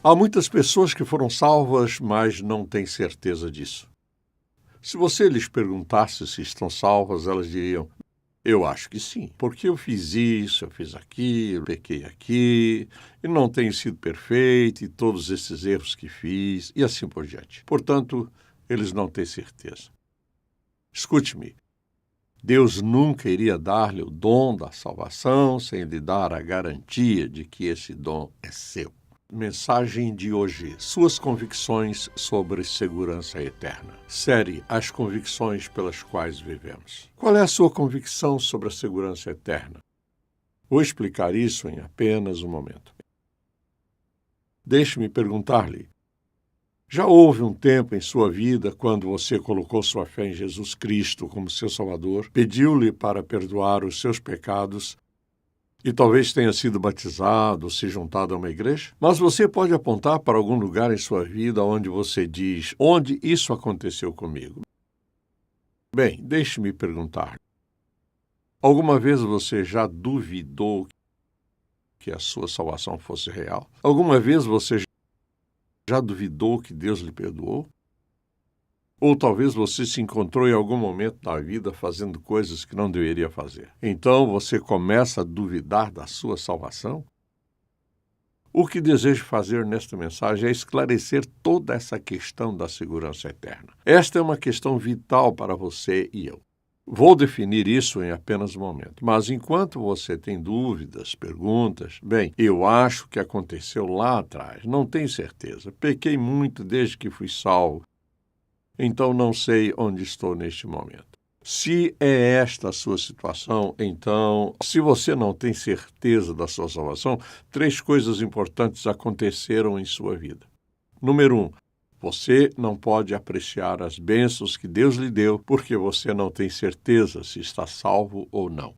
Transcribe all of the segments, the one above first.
Há muitas pessoas que foram salvas, mas não têm certeza disso. Se você lhes perguntasse se estão salvas, elas diriam: eu acho que sim, porque eu fiz isso, eu fiz aquilo, pequei aqui, e não tenho sido perfeito, e todos esses erros que fiz, e assim por diante. Portanto, eles não têm certeza. Escute-me, Deus nunca iria dar-lhe o dom da salvação sem lhe dar a garantia de que esse dom é seu. Mensagem de hoje: suas convicções sobre segurança eterna. Série: as convicções pelas quais vivemos. Qual é a sua convicção sobre a segurança eterna? Vou explicar isso em apenas um momento. Deixe-me perguntar-lhe: já houve um tempo em sua vida quando você colocou sua fé em Jesus Cristo como seu Salvador, pediu-lhe para perdoar os seus pecados e talvez tenha sido batizado ou se juntado a uma igreja? Mas você pode apontar para algum lugar em sua vida onde você diz: onde isso aconteceu comigo? Bem, deixe-me perguntar. Alguma vez você já duvidou que a sua salvação fosse real? Alguma vez você já duvidou que Deus lhe perdoou? Ou talvez você se encontrou em algum momento da vida fazendo coisas que não deveria fazer. Então você começa a duvidar da sua salvação? O que desejo fazer nesta mensagem é esclarecer toda essa questão da segurança eterna. Esta é uma questão vital para você e eu. Vou definir isso em apenas um momento, mas enquanto você tem dúvidas, perguntas, bem, eu acho que aconteceu lá atrás, não tenho certeza, pequei muito desde que fui salvo, então não sei onde estou neste momento. Se é esta a sua situação, então, se você não tem certeza da sua salvação, 3 coisas importantes aconteceram em sua vida. Número 1, você não pode apreciar as bênçãos que Deus lhe deu porque você não tem certeza se está salvo ou não.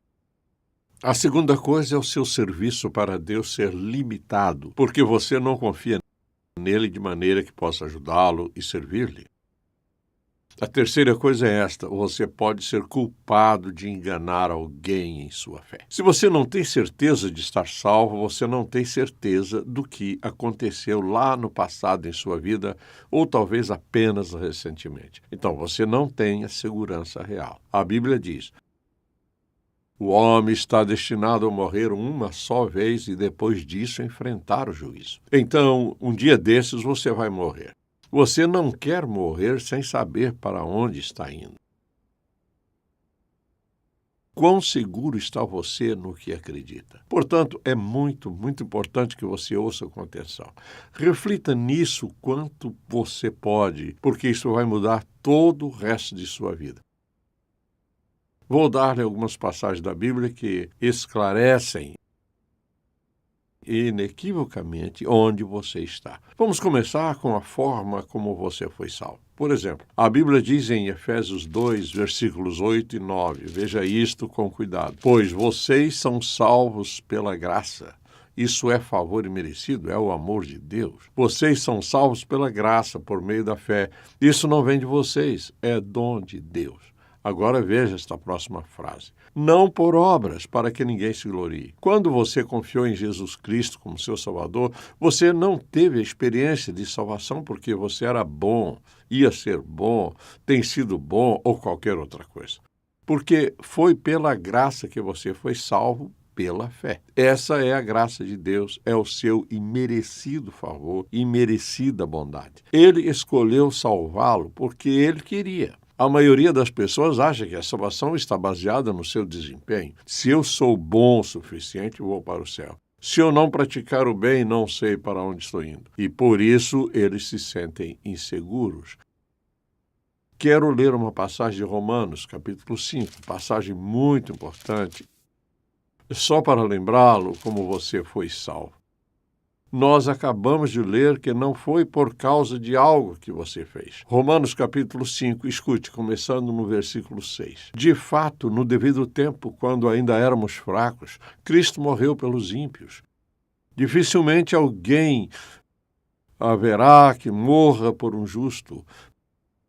A segunda coisa é o seu serviço para Deus ser limitado, porque você não confia nele de maneira que possa ajudá-lo e servir-lhe. A terceira coisa é esta: você pode ser culpado de enganar alguém em sua fé. Se você não tem certeza de estar salvo, você não tem certeza do que aconteceu lá no passado em sua vida, ou talvez apenas recentemente. Então, você não tem a segurança real. A Bíblia diz: o homem está destinado a morrer uma só vez e depois disso enfrentar o juízo. Então, um dia desses você vai morrer. Você não quer morrer sem saber para onde está indo. Quão seguro está você no que acredita? Portanto, é muito importante que você ouça com atenção. Reflita nisso quanto você pode, porque isso vai mudar todo o resto de sua vida. Vou dar-lhe algumas passagens da Bíblia que esclarecem inequivocamente onde você está. Vamos começar com a forma como você foi salvo. Por exemplo, a Bíblia diz em Efésios 2, versículos 8 e 9, veja isto com cuidado: pois vocês são salvos pela graça. Isso é favor imerecido, é o amor de Deus. Vocês são salvos pela graça, por meio da fé. Isso não vem de vocês, é dom de Deus. Agora veja esta próxima frase: não por obras, para que ninguém se glorie. Quando você confiou em Jesus Cristo como seu Salvador, você não teve a experiência de salvação porque você era bom, ia ser bom, tem sido bom ou qualquer outra coisa. Porque foi pela graça que você foi salvo pela fé. Essa é a graça de Deus, é o seu imerecido favor, imerecida bondade. Ele escolheu salvá-lo porque ele queria. A maioria das pessoas acha que a salvação está baseada no seu desempenho. Se eu sou bom o suficiente, vou para o céu. Se eu não praticar o bem, não sei para onde estou indo. E por isso eles se sentem inseguros. Quero ler uma passagem de Romanos, capítulo 5, passagem muito importante, só para lembrá-lo como você foi salvo. Nós acabamos de ler que não foi por causa de algo que você fez. Romanos capítulo 5, escute, começando no versículo 6. De fato, no devido tempo, quando ainda éramos fracos, Cristo morreu pelos ímpios. Dificilmente alguém haverá que morra por um justo.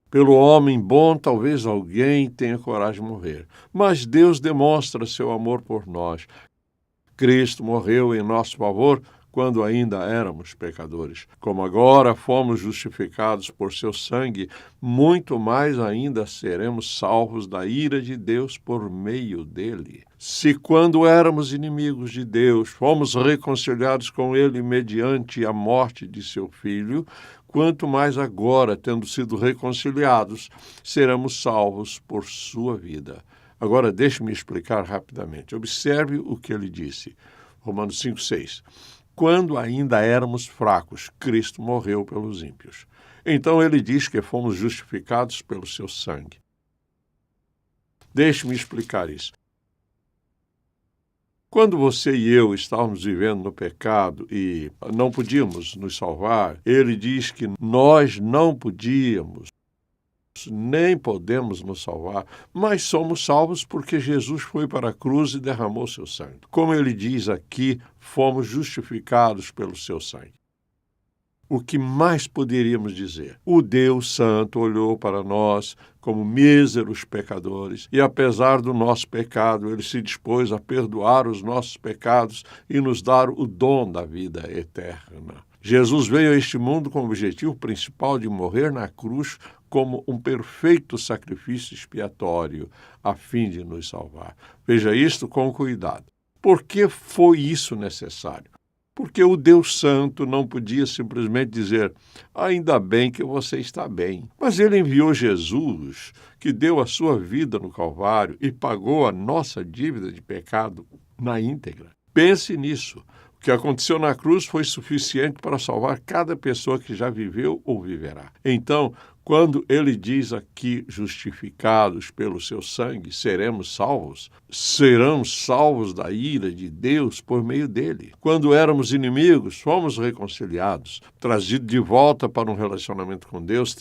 Pelo homem bom, talvez alguém tenha coragem de morrer. Mas Deus demonstra seu amor por nós. Cristo morreu em nosso favor quando ainda éramos pecadores. Como agora fomos justificados por seu sangue, muito mais ainda seremos salvos da ira de Deus por meio dele. Se quando éramos inimigos de Deus, fomos reconciliados com ele mediante a morte de seu Filho, quanto mais agora, tendo sido reconciliados, seremos salvos por sua vida. Agora, deixe-me explicar rapidamente. Observe o que ele disse. Romanos 5,6. Quando ainda éramos fracos, Cristo morreu pelos ímpios. Então ele diz que fomos justificados pelo seu sangue. Deixe-me explicar isso. Quando você e eu estávamos vivendo no pecado e não podíamos nos salvar, ele diz que nós não podíamos, nem podemos nos salvar, mas somos salvos porque Jesus foi para a cruz e derramou seu sangue. Como ele diz aqui, fomos justificados pelo seu sangue. O que mais poderíamos dizer? O Deus Santo olhou para nós como míseros pecadores e, apesar do nosso pecado, ele se dispôs a perdoar os nossos pecados e nos dar o dom da vida eterna. Jesus veio a este mundo com o objetivo principal de morrer na cruz como um perfeito sacrifício expiatório, a fim de nos salvar. Veja isto com cuidado. Por que foi isso necessário? Porque o Deus Santo não podia simplesmente dizer, ainda bem que você está bem. Mas ele enviou Jesus, que deu a sua vida no Calvário e pagou a nossa dívida de pecado na íntegra. Pense nisso. O que aconteceu na cruz foi suficiente para salvar cada pessoa que já viveu ou viverá. Então, quando ele diz aqui, justificados pelo seu sangue, seremos salvos da ira de Deus por meio dele. Quando éramos inimigos, fomos reconciliados, trazidos de volta para um relacionamento com Deus,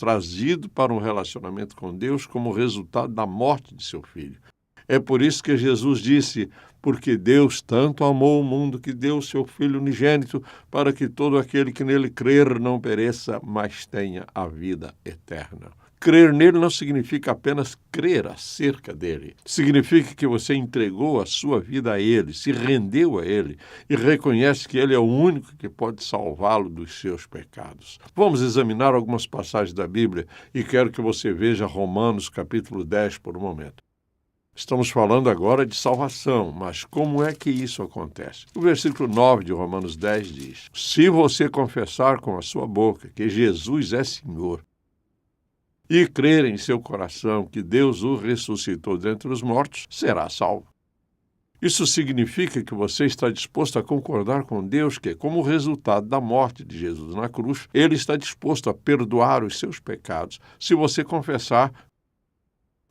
como resultado da morte de seu Filho. É por isso que Jesus disse, porque Deus tanto amou o mundo que deu o seu Filho unigênito, para que todo aquele que nele crer não pereça, mas tenha a vida eterna. Crer nele não significa apenas crer acerca dele. Significa que você entregou a sua vida a ele, se rendeu a ele e reconhece que ele é o único que pode salvá-lo dos seus pecados. Vamos examinar algumas passagens da Bíblia e quero que você veja Romanos capítulo 10 por um momento. Estamos falando agora de salvação, mas como é que isso acontece? O versículo 9 de Romanos 10 diz, se você confessar com a sua boca que Jesus é Senhor e crer em seu coração que Deus o ressuscitou dentre os mortos, será salvo. Isso significa que você está disposto a concordar com Deus que, como resultado da morte de Jesus na cruz, ele está disposto a perdoar os seus pecados se você confessar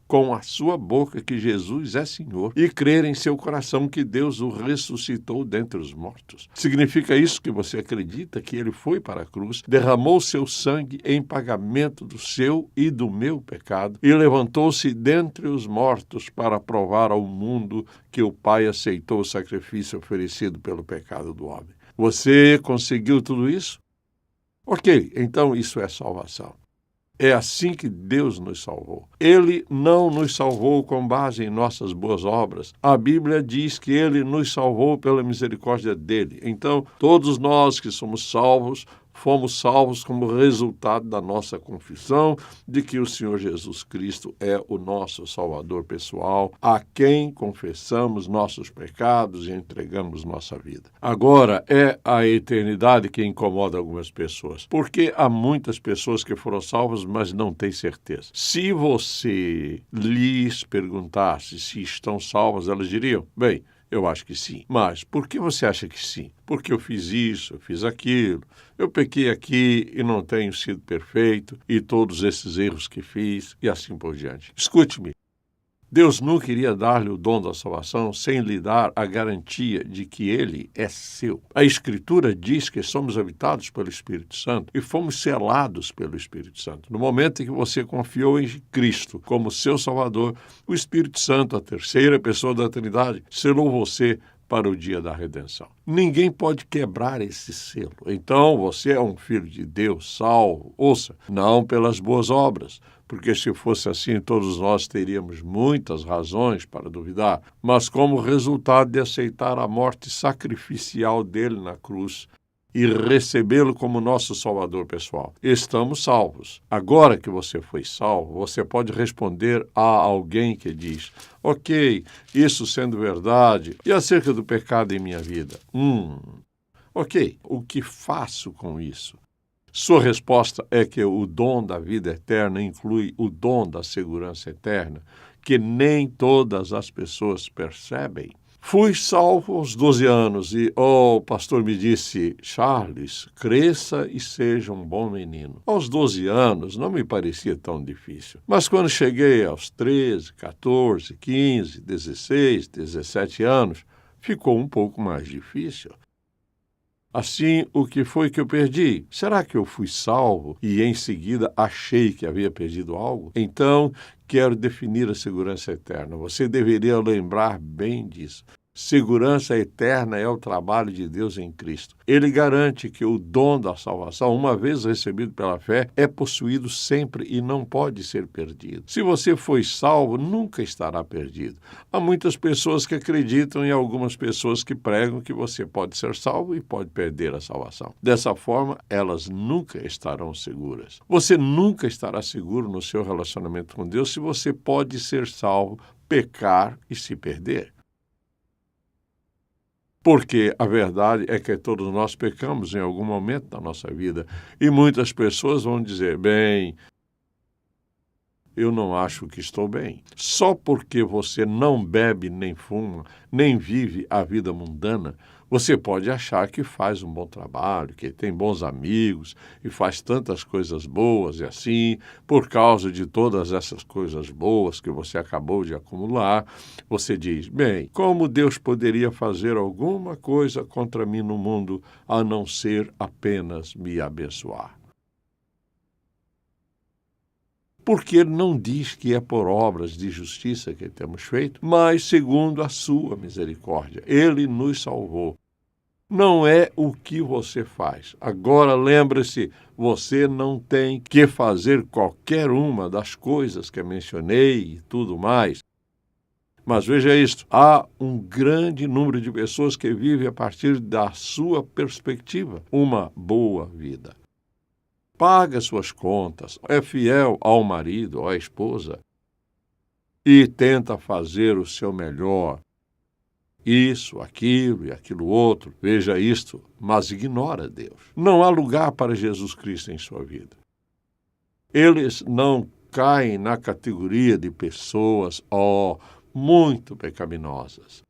com a sua boca que Jesus é Senhor e crer em seu coração que Deus o ressuscitou dentre os mortos. Significa isso que você acredita que ele foi para a cruz, derramou seu sangue em pagamento do seu e do meu pecado e levantou-se dentre os mortos para provar ao mundo que o Pai aceitou o sacrifício oferecido pelo pecado do homem. Você conseguiu tudo isso? Ok, então isso é salvação. É assim que Deus nos salvou. Ele não nos salvou com base em nossas boas obras. A Bíblia diz que ele nos salvou pela misericórdia dele. Então, todos nós que somos salvos, fomos salvos como resultado da nossa confissão de que o Senhor Jesus Cristo é o nosso Salvador pessoal, a quem confessamos nossos pecados e entregamos nossa vida. Agora, é a eternidade que incomoda algumas pessoas, porque há muitas pessoas que foram salvas, mas não têm certeza. Se você lhes perguntasse se estão salvas, elas diriam, bem, eu acho que sim. Mas por que você acha que sim? Porque eu fiz isso, eu fiz aquilo, eu pequei aqui e não tenho sido perfeito, e todos esses erros que fiz, e assim por diante. Escute-me. Deus nunca iria dar-lhe o dom da salvação sem lhe dar a garantia de que ele é seu. A Escritura diz que somos habitados pelo Espírito Santo e fomos selados pelo Espírito Santo. No momento em que você confiou em Cristo como seu Salvador, o Espírito Santo, a terceira pessoa da Trindade, selou você para o dia da redenção. Ninguém pode quebrar esse selo. Então, você é um filho de Deus, salvo. Ouça, não pelas boas obras, porque se fosse assim, todos nós teríamos muitas razões para duvidar, mas como resultado de aceitar a morte sacrificial dele na cruz e recebê-lo como nosso Salvador pessoal. Estamos salvos. Agora que você foi salvo, você pode responder a alguém que diz: ok, isso sendo verdade, e acerca do pecado em minha vida? Ok, o que faço com isso? Sua resposta é que o dom da vida eterna inclui o dom da segurança eterna, que nem todas as pessoas percebem. Fui salvo aos 12 anos e, o pastor me disse: Charles, cresça e seja um bom menino. Aos 12 anos não me parecia tão difícil. Mas quando cheguei aos 13, 14, 15, 16, 17 anos, ficou um pouco mais difícil. Assim, o que foi que eu perdi? Será que eu fui salvo e em seguida achei que havia perdido algo? Então, quero definir a segurança eterna. Você deveria lembrar bem disso. Segurança eterna é o trabalho de Deus em Cristo. Ele garante que o dom da salvação, uma vez recebido pela fé, é possuído sempre e não pode ser perdido. Se você foi salvo, nunca estará perdido. Há muitas pessoas que acreditam e algumas pessoas que pregam que você pode ser salvo e pode perder a salvação. Dessa forma, elas nunca estarão seguras. Você nunca estará seguro no seu relacionamento com Deus se você pode ser salvo, pecar e se perder. Porque a verdade é que todos nós pecamos em algum momento da nossa vida. E muitas pessoas vão dizer: bem, eu não acho que estou bem. Só porque você não bebe nem fuma, nem vive a vida mundana, você pode achar que faz um bom trabalho, que tem bons amigos e faz tantas coisas boas e assim, por causa de todas essas coisas boas que você acabou de acumular, você diz: bem, como Deus poderia fazer alguma coisa contra mim no mundo a não ser apenas me abençoar? Porque ele não diz que é por obras de justiça que temos feito, mas segundo a sua misericórdia. Ele nos salvou. Não é o que você faz. Agora, lembre-se, você não tem que fazer qualquer uma das coisas que mencionei e tudo mais. Mas veja isto, há um grande número de pessoas que vivem a partir da sua perspectiva uma boa vida. Paga suas contas, é fiel ao marido, à esposa, e tenta fazer o seu melhor. Isso, aquilo e aquilo outro, veja isto, mas ignora Deus. Não há lugar para Jesus Cristo em sua vida. Eles não caem na categoria de pessoas, muito pecaminosas.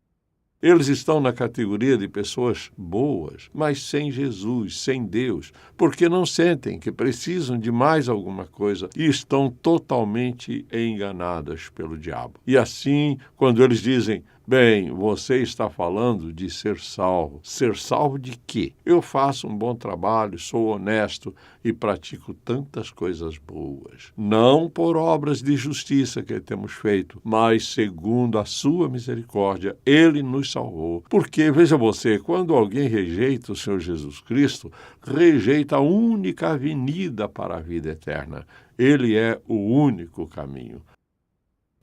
Eles estão na categoria de pessoas boas, mas sem Jesus, sem Deus, porque não sentem que precisam de mais alguma coisa e estão totalmente enganadas pelo diabo. E assim, quando eles dizem: bem, você está falando de ser salvo. Ser salvo de quê? Eu faço um bom trabalho, sou honesto e pratico tantas coisas boas. Não por obras de justiça que temos feito, mas segundo a sua misericórdia, Ele nos salvou. Porque, veja você, quando alguém rejeita o Senhor Jesus Cristo, rejeita a única avenida para a vida eterna. Ele é o único caminho.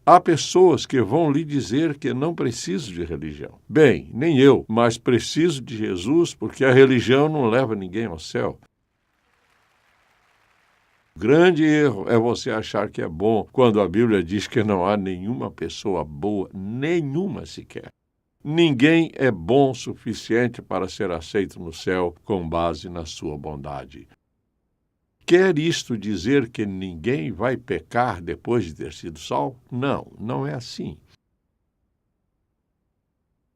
Há pessoas que vão lhe dizer que não preciso de religião. Bem, nem eu, mas preciso de Jesus porque a religião não leva ninguém ao céu. O grande erro é você achar que é bom quando a Bíblia diz que não há nenhuma pessoa boa, nenhuma sequer. Ninguém é bom o suficiente para ser aceito no céu com base na sua bondade. Quer isto dizer que ninguém vai pecar depois de ter sido salvo? Não, não é assim.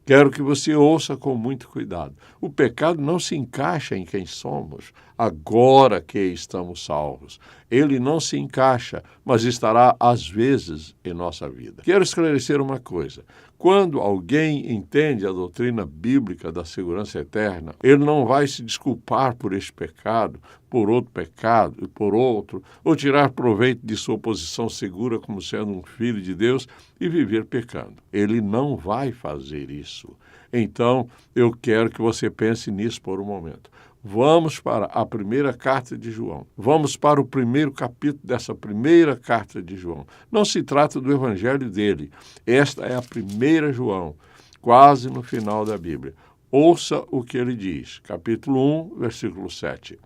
Quero que você ouça com muito cuidado. O pecado não se encaixa em quem somos agora que estamos salvos. Ele não se encaixa, mas estará às vezes em nossa vida. Quero esclarecer uma coisa. Quando alguém entende a doutrina bíblica da segurança eterna, ele não vai se desculpar por este pecado, por outro pecado e por outro, ou tirar proveito de sua posição segura como sendo um filho de Deus e viver pecando. Ele não vai fazer isso. Então, eu quero que você pense nisso por um momento. Vamos para a primeira carta de João. Vamos para o primeiro capítulo dessa primeira carta de João. Não se trata do evangelho dele. Esta é a primeira João, quase no final da Bíblia. Ouça o que ele diz, capítulo 1, versículo 7.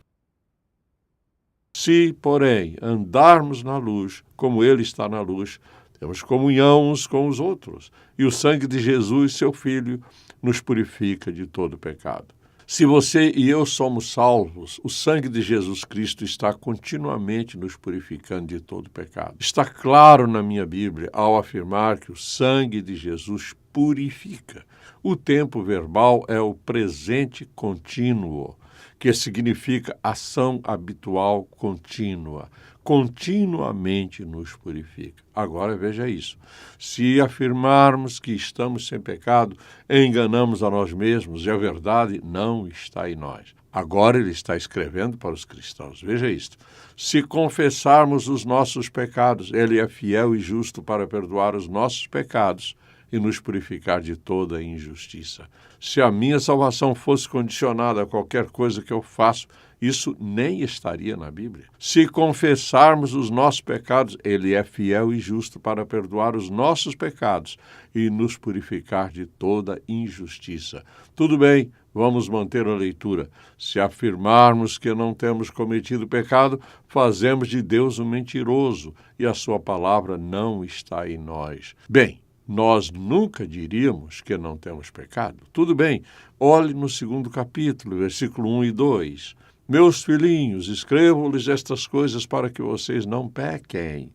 Se, porém, andarmos na luz, como ele está na luz, temos comunhão uns com os outros, e o sangue de Jesus, seu Filho, nos purifica de todo pecado. Se você e eu somos salvos, o sangue de Jesus Cristo está continuamente nos purificando de todo pecado. Está claro na minha Bíblia ao afirmar que o sangue de Jesus purifica. O tempo verbal é o presente contínuo, que significa ação habitual contínua. Continuamente nos purifica. Agora veja isso. Se afirmarmos que estamos sem pecado, enganamos a nós mesmos e a verdade não está em nós. Agora ele está escrevendo para os cristãos. Veja isto. Se confessarmos os nossos pecados, ele é fiel e justo para perdoar os nossos pecados e nos purificar de toda injustiça. Se a minha salvação fosse condicionada a qualquer coisa que eu faço, isso nem estaria na Bíblia. Se confessarmos os nossos pecados, ele é fiel e justo para perdoar os nossos pecados e nos purificar de toda injustiça. Tudo bem, vamos manter a leitura. Se afirmarmos que não temos cometido pecado, fazemos de Deus um mentiroso e a sua palavra não está em nós. Bem, nós nunca diríamos que não temos pecado. Tudo bem, olhe no 2º capítulo, versículo 1 e 2. Meus filhinhos, escrevo-lhes estas coisas para que vocês não pequem,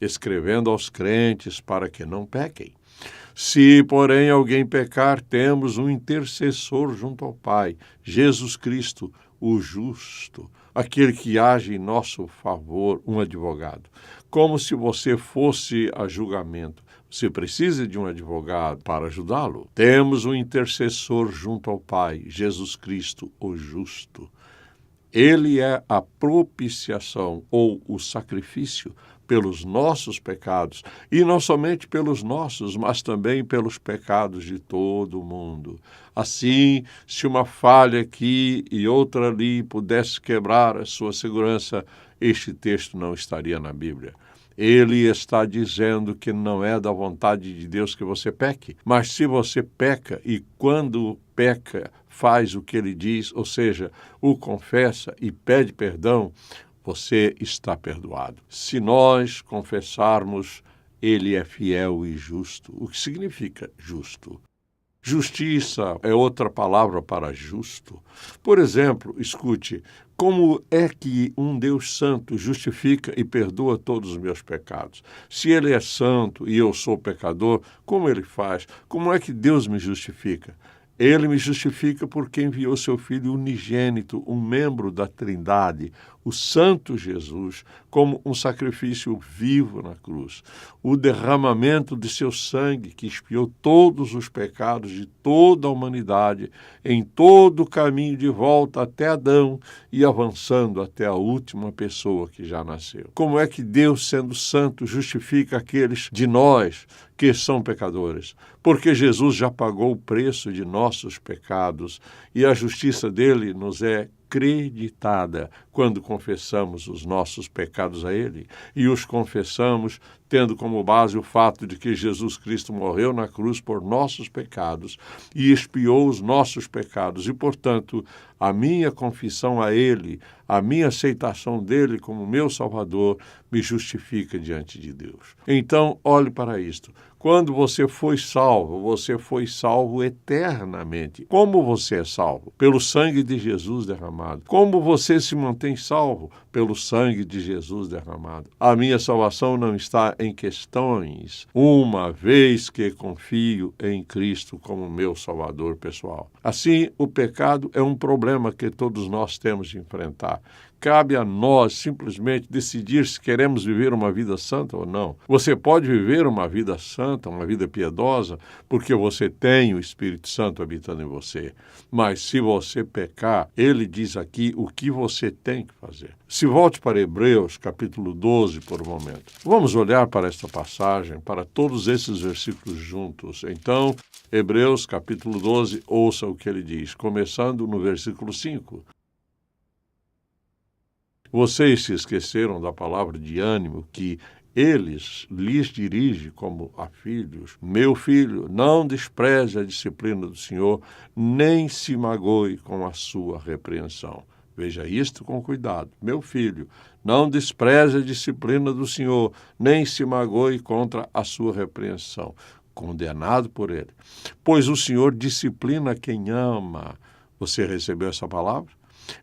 escrevendo aos crentes para que não pequem. Se, porém, alguém pecar, temos um intercessor junto ao Pai, Jesus Cristo, o justo, aquele que age em nosso favor, um advogado. Como se você fosse a julgamento. Você precisa de um advogado para ajudá-lo. Temos um intercessor junto ao Pai, Jesus Cristo, o justo. Ele é a propiciação ou o sacrifício pelos nossos pecados, e não somente pelos nossos, mas também pelos pecados de todo o mundo. Assim, se uma falha aqui e outra ali pudesse quebrar a sua segurança, este texto não estaria na Bíblia. Ele está dizendo que não é da vontade de Deus que você peque, mas se você peca e quando peca faz o que ele diz, ou seja, o confessa e pede perdão, você está perdoado. Se nós confessarmos, ele é fiel e justo. O que significa justo? Justiça é outra palavra para justo. Por exemplo, escute, como é que um Deus santo justifica e perdoa todos os meus pecados? Se ele é santo e eu sou pecador, como ele faz? Como é que Deus me justifica? Ele me justifica porque enviou seu Filho unigênito, um membro da Trindade, o Santo Jesus, como um sacrifício vivo na cruz. O derramamento de seu sangue, que expiou todos os pecados de toda a humanidade, em todo o caminho de volta até Adão e avançando até a última pessoa que já nasceu. Como é que Deus, sendo santo, justifica aqueles de nós que são pecadores? Porque Jesus já pagou o preço de nossos pecados e a justiça dele nos é creditada quando confessamos os nossos pecados a Ele e os confessamos tendo como base o fato de que Jesus Cristo morreu na cruz por nossos pecados e expiou os nossos pecados e, portanto, a minha confissão a Ele, a minha aceitação dele como meu Salvador me justifica diante de Deus. Então, olhe para isto. Quando você foi salvo eternamente. Como você é salvo? Pelo sangue de Jesus derramado. Como você se mantém salvo? Pelo sangue de Jesus derramado. A minha salvação não está em questões, uma vez que confio em Cristo como meu Salvador pessoal. Assim, o pecado é um problema que todos nós temos de enfrentar. Cabe a nós simplesmente decidir se queremos viver uma vida santa ou não. Você pode viver uma vida santa, uma vida piedosa, porque você tem o Espírito Santo habitando em você. Mas se você pecar, ele diz aqui o que você tem que fazer. Se volte para Hebreus, capítulo 12, por um momento. Vamos olhar para esta passagem, para todos esses versículos juntos. Então, Hebreus, capítulo 12, ouça o que ele diz, começando no versículo 5. Vocês se esqueceram da palavra de ânimo que eles lhes dirige como a filhos: meu filho, não despreze a disciplina do Senhor, nem se magoe com a sua repreensão. Veja isto com cuidado. Meu filho, não despreze a disciplina do Senhor, nem se magoe contra a sua repreensão. Condenado por ele. Pois o Senhor disciplina quem ama. Você recebeu essa palavra?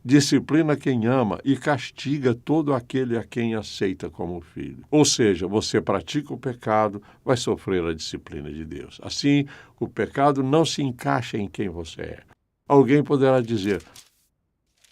Disciplina quem ama e castiga todo aquele a quem aceita como filho. Ou seja, você pratica o pecado, vai sofrer a disciplina de Deus. Assim, o pecado não se encaixa em quem você é. Alguém poderá dizer: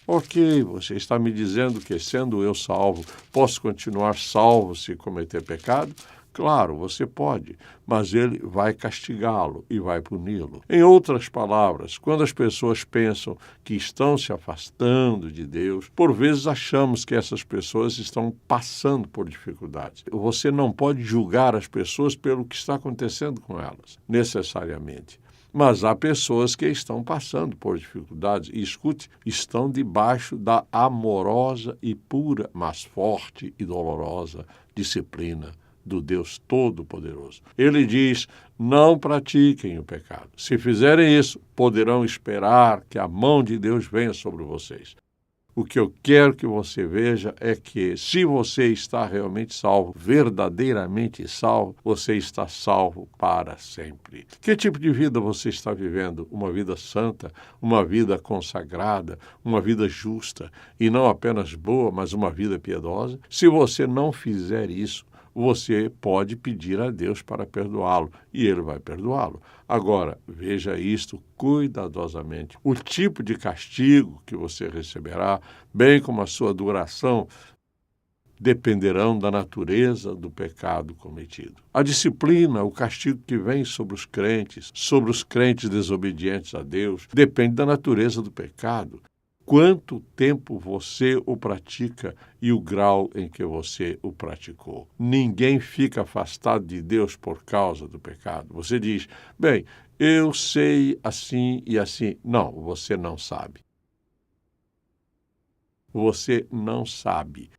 ok, você está me dizendo que, sendo eu salvo, posso continuar salvo se cometer pecado? Claro, você pode, mas ele vai castigá-lo e vai puni-lo. Em outras palavras, quando as pessoas pensam que estão se afastando de Deus, por vezes achamos que essas pessoas estão passando por dificuldades. Você não pode julgar as pessoas pelo que está acontecendo com elas, necessariamente. Mas há pessoas que estão passando por dificuldades e, escute, estão debaixo da amorosa e pura, mas forte e dolorosa disciplina do Deus Todo-Poderoso. Ele diz: não pratiquem o pecado. Se fizerem isso, poderão esperar que a mão de Deus venha sobre vocês. O que eu quero que você veja é que, se você está realmente salvo, verdadeiramente salvo, você está salvo para sempre. Que tipo de vida você está vivendo? Uma vida santa, uma vida consagrada, uma vida justa, e não apenas boa, mas uma vida piedosa? Se você não fizer isso, você pode pedir a Deus para perdoá-lo, e ele vai perdoá-lo. Agora, veja isto cuidadosamente. O tipo de castigo que você receberá, bem como a sua duração, dependerão da natureza do pecado cometido. A disciplina, o castigo que vem sobre os crentes desobedientes a Deus, depende da natureza do pecado. Quanto tempo você o pratica e o grau em que você o praticou. Ninguém fica afastado de Deus por causa do pecado. Você diz: bem, eu sei assim e assim. Não, você não sabe. Você não sabe.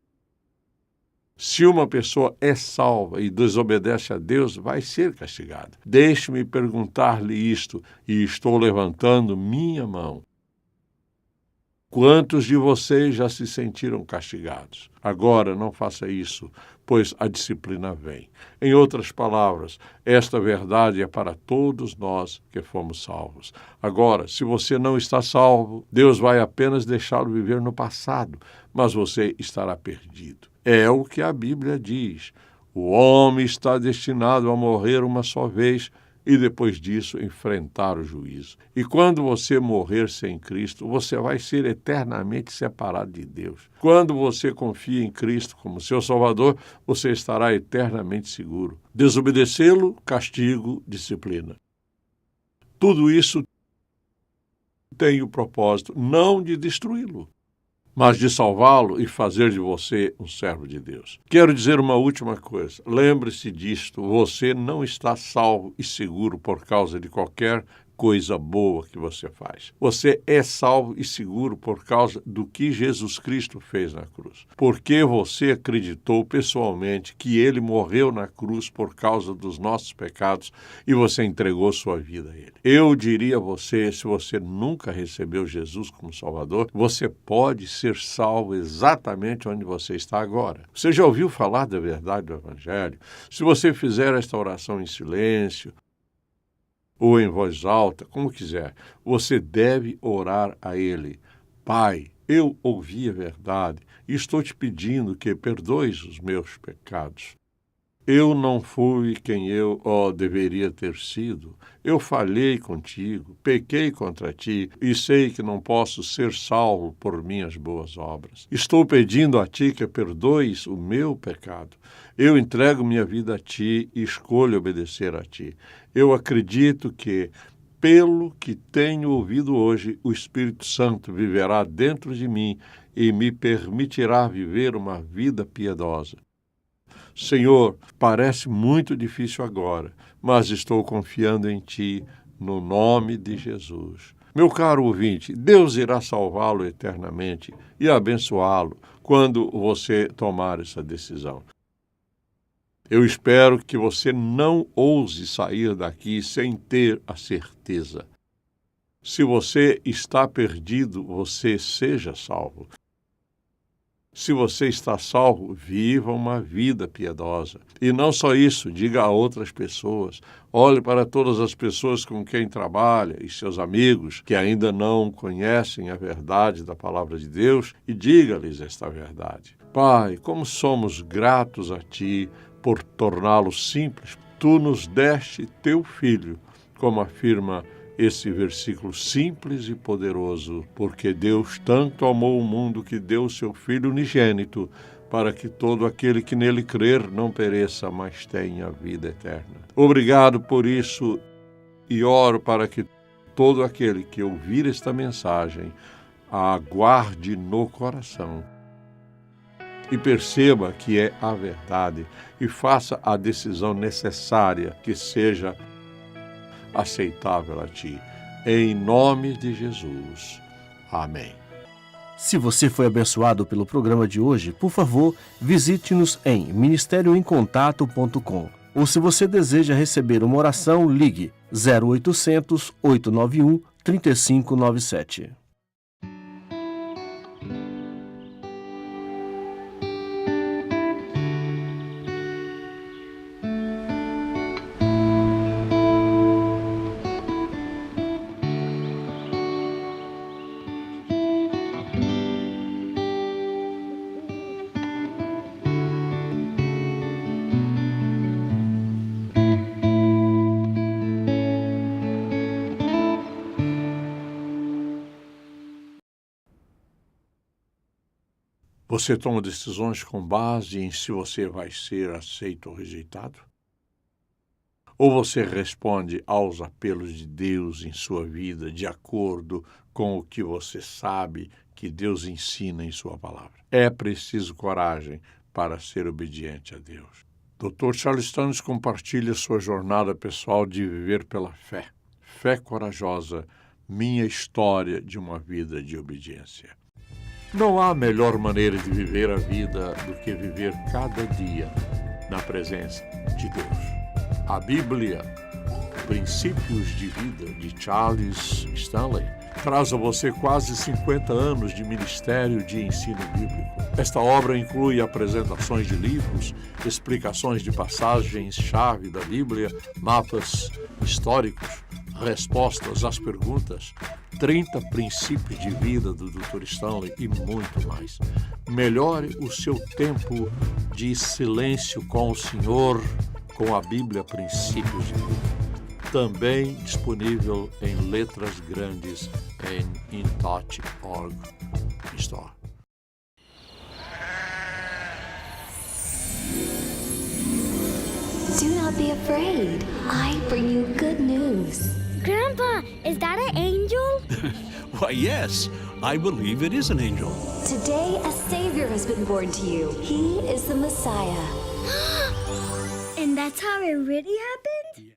Se uma pessoa é salva e desobedece a Deus, vai ser castigada. Deixe-me perguntar-lhe isto, e estou levantando minha mão. Quantos de vocês já se sentiram castigados? Agora, não faça isso, pois a disciplina vem. Em outras palavras, esta verdade é para todos nós que fomos salvos. Agora, se você não está salvo, Deus vai apenas deixá-lo viver no passado, mas você estará perdido. É o que a Bíblia diz. O homem está destinado a morrer uma só vez, e depois disso enfrentar o juízo. E quando você morrer sem Cristo, você vai ser eternamente separado de Deus. Quando você confia em Cristo como seu Salvador, você estará eternamente seguro. Desobedecê-lo, castigo, disciplina. Tudo isso tem o propósito não de destruí-lo, mas de salvá-lo e fazer de você um servo de Deus. Quero dizer uma última coisa. Lembre-se disto, você não está salvo e seguro por causa de qualquer coisa boa que você faz. Você é salvo e seguro por causa do que Jesus Cristo fez na cruz. Porque você acreditou pessoalmente que ele morreu na cruz por causa dos nossos pecados e você entregou sua vida a ele. Eu diria a você, se você nunca recebeu Jesus como Salvador, você pode ser salvo exatamente onde você está agora. Você já ouviu falar da verdade do Evangelho? Se você fizer esta oração em silêncio, ou em voz alta, como quiser, você deve orar a ele. Pai, eu ouvi a verdade e estou te pedindo que perdoes os meus pecados. Eu não fui quem eu deveria ter sido. Eu falhei contigo, pequei contra ti e sei que não posso ser salvo por minhas boas obras. Estou pedindo a ti que perdoes o meu pecado. Eu entrego minha vida a ti e escolho obedecer a ti. Eu acredito que, pelo que tenho ouvido hoje, o Espírito Santo viverá dentro de mim e me permitirá viver uma vida piedosa. Senhor, parece muito difícil agora, mas estou confiando em Ti, no nome de Jesus. Meu caro ouvinte, Deus irá salvá-lo eternamente e abençoá-lo quando você tomar essa decisão. Eu espero que você não ouse sair daqui sem ter a certeza. Se você está perdido, você seja salvo. Se você está salvo, viva uma vida piedosa. E não só isso, diga a outras pessoas. Olhe para todas as pessoas com quem trabalha e seus amigos que ainda não conhecem a verdade da palavra de Deus e diga-lhes esta verdade. Pai, como somos gratos a Ti por torná-lo simples. Tu nos deste Teu Filho, como afirma esse versículo simples e poderoso, porque Deus tanto amou o mundo que deu o seu Filho unigênito, para que todo aquele que nele crer não pereça, mas tenha vida eterna. Obrigado por isso e oro para que todo aquele que ouvir esta mensagem a guarde no coração e perceba que é a verdade e faça a decisão necessária que seja aceitável a Ti. Em nome de Jesus. Amém. Se você foi abençoado pelo programa de hoje, por favor, visite-nos em ministérioemcontato.com. Ou se você deseja receber uma oração, ligue 0800 891 3597. Você toma decisões com base em se você vai ser aceito ou rejeitado? Ou você responde aos apelos de Deus em sua vida de acordo com o que você sabe que Deus ensina em sua palavra? É preciso coragem para ser obediente a Deus. Dr. Charles Stanley compartilha sua jornada pessoal de viver pela fé. Fé corajosa, minha história de uma vida de obediência. Não há melhor maneira de viver a vida do que viver cada dia na presença de Deus. A Bíblia, Princípios de Vida, de Charles Stanley, traz a você quase 50 anos de ministério de ensino bíblico. Esta obra inclui apresentações de livros, explicações de passagens-chave da Bíblia, mapas históricos, respostas às perguntas, 30 princípios de vida do Dr. Stanley e muito mais. Melhore o seu tempo de silêncio com o Senhor, com a Bíblia Princípios de Vida. Também disponível em letras grandes em InTouch.org Store. Do not be afraid. I bring you good news. Grandpa, is that an angel? Why, yes. I believe it is an angel. Today, a Savior has been born to you. He is the Messiah. And that's how it really happened?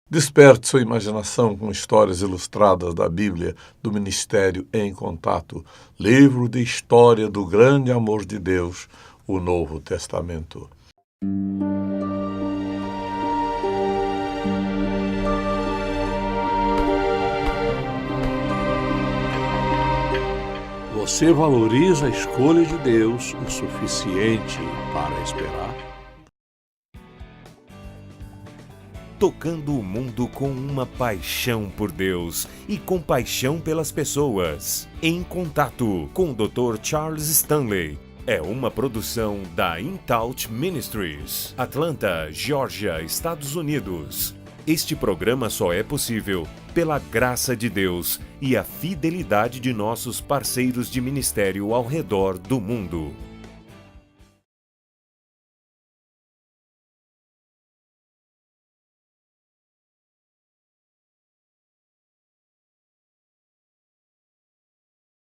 Desperte sua imaginação com histórias ilustradas da Bíblia do Ministério em Contato, livro de história do grande amor de Deus, o Novo Testamento. Você valoriza a escolha de Deus o suficiente para esperar? Tocando o mundo com uma paixão por Deus e compaixão pelas pessoas. Em Contato com o Dr. Charles Stanley. É uma produção da InTouch Ministries, Atlanta, Geórgia, Estados Unidos. Este programa só é possível pela graça de Deus e a fidelidade de nossos parceiros de ministério ao redor do mundo.